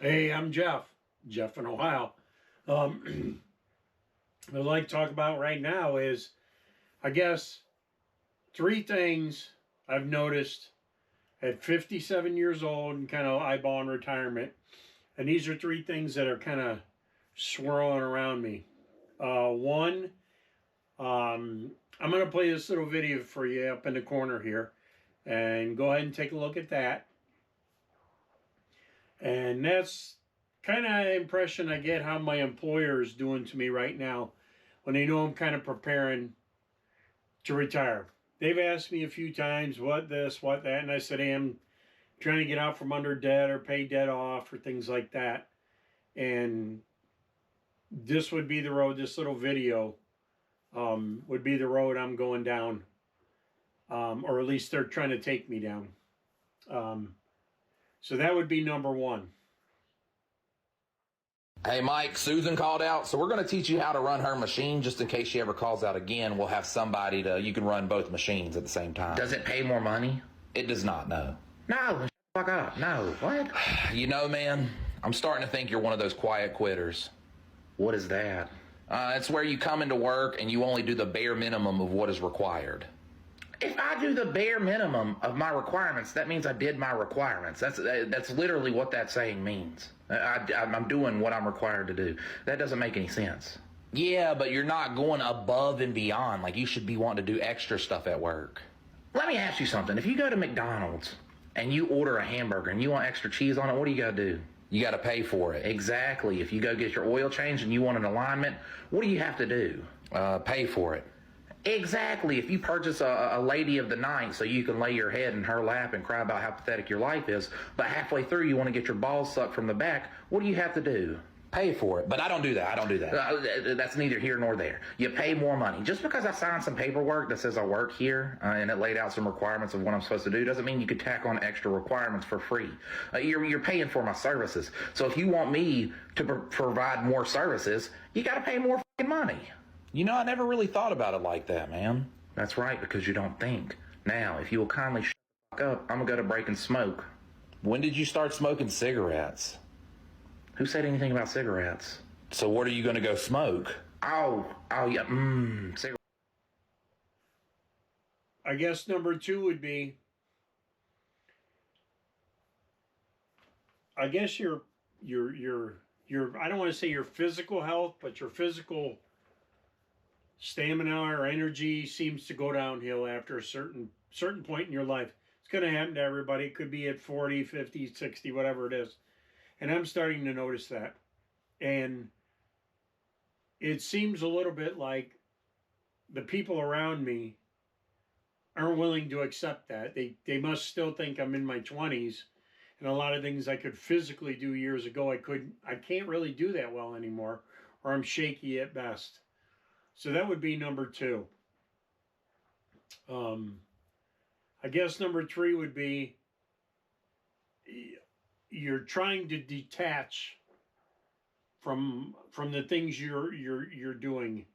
Hey, I'm Jeff in Ohio. Um, what I'd like to talk about right now is, I guess, three things I've noticed at 57 years old and kind of eyeballing retirement. And these are three things that are kind of swirling around me. One, I'm going to play this little video for you up in the corner here. And go ahead and take a look at that. And that's kind of impression I get how my employer is doing to me right now when they know I'm kind of preparing to retire. They've asked me a few times, what this, what that, and I said, hey, I'm trying to get out from under debt or pay debt off or things like that. And this would be the road, this little video would be the road I'm going down, or at least they're trying to take me down. So that would be number one. Hey Mike, Susan called out, so we're going to teach you how to run her machine just in case she ever calls out again. We'll have somebody you can run both machines at the same time. Does it pay more money? It does not, no. No, shut the fuck up. No, what? You know, man, I'm starting to think you're one of those quiet quitters. What is that? It's where you come into work and you only do the bare minimum of what is required. If I do the bare minimum of my requirements, that means I did my requirements. That's literally what that saying means. I'm doing what I'm required to do. That doesn't make any sense. Yeah, but you're not going above and beyond. Like, you should be wanting to do extra stuff at work. Let me ask you something. If you go to McDonald's and you order a hamburger and you want extra cheese on it, what do you got to do? You got to pay for it. Exactly. If you go get your oil changed and you want an alignment, what do you have to do? Pay for it. Exactly. If you purchase a lady of the night so you can lay your head in her lap and cry about how pathetic your life is, but halfway through you want to get your balls sucked from the back, what do you have to do? Pay for it. But I don't do that. That's neither here nor there. You pay more money. Just because I signed some paperwork that says I work here and it laid out some requirements of what I'm supposed to do doesn't mean you could tack on extra requirements for free. You're paying for my services. So if you want me to provide more services, you got to pay more fucking money. You know, I never really thought about it like that, man. That's right, because you don't think. Now, if you will kindly shut the fuck up, I'm going to go to break and smoke. When did you start smoking cigarettes? Who said anything about cigarettes? So what are you going to go smoke? Oh, yeah, cigarettes. I guess number two would be, I guess your I don't want to say your physical health, but your physical stamina or energy seems to go downhill after a certain point in your life. It's going to happen to everybody. It could be at 40, 50, 60, whatever it is. And I'm starting to notice that. And it seems a little bit like the people around me aren't willing to accept that. They must still think I'm in my 20s. And a lot of things I could physically do years ago, I can't really do that well anymore, or I'm shaky at best. So that would be number two. I guess number three would be you're trying to detach from the things you're doing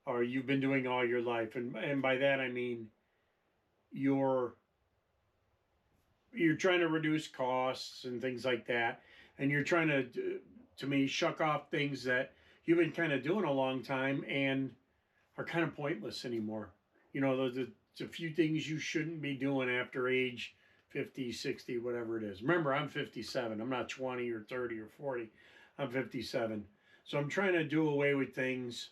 or you've been doing all your life, and by that I mean you're trying to reduce costs and things like that, and you're trying to me shuck off things that you've been kind of doing a long time and are kind of pointless anymore. You know, there's a few things you shouldn't be doing after age 50, 60, whatever it is. Remember, I'm 57. I'm not 20 or 30 or 40. I'm 57. So I'm trying to do away with things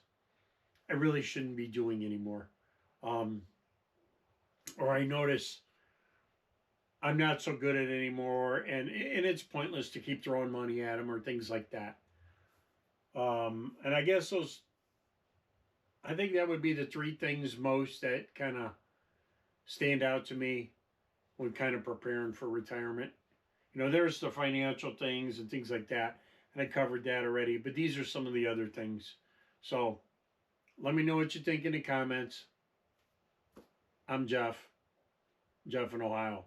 I really shouldn't be doing anymore. Or I notice I'm not so good at it anymore, and it's pointless to keep throwing money at them or things like that. And I guess I think that would be the three things most that kind of stand out to me when kind of preparing for retirement. You know, there's the financial things and things like that, and I covered that already, but these are some of the other things. So let me know what you think in the comments. I'm Jeff in Ohio.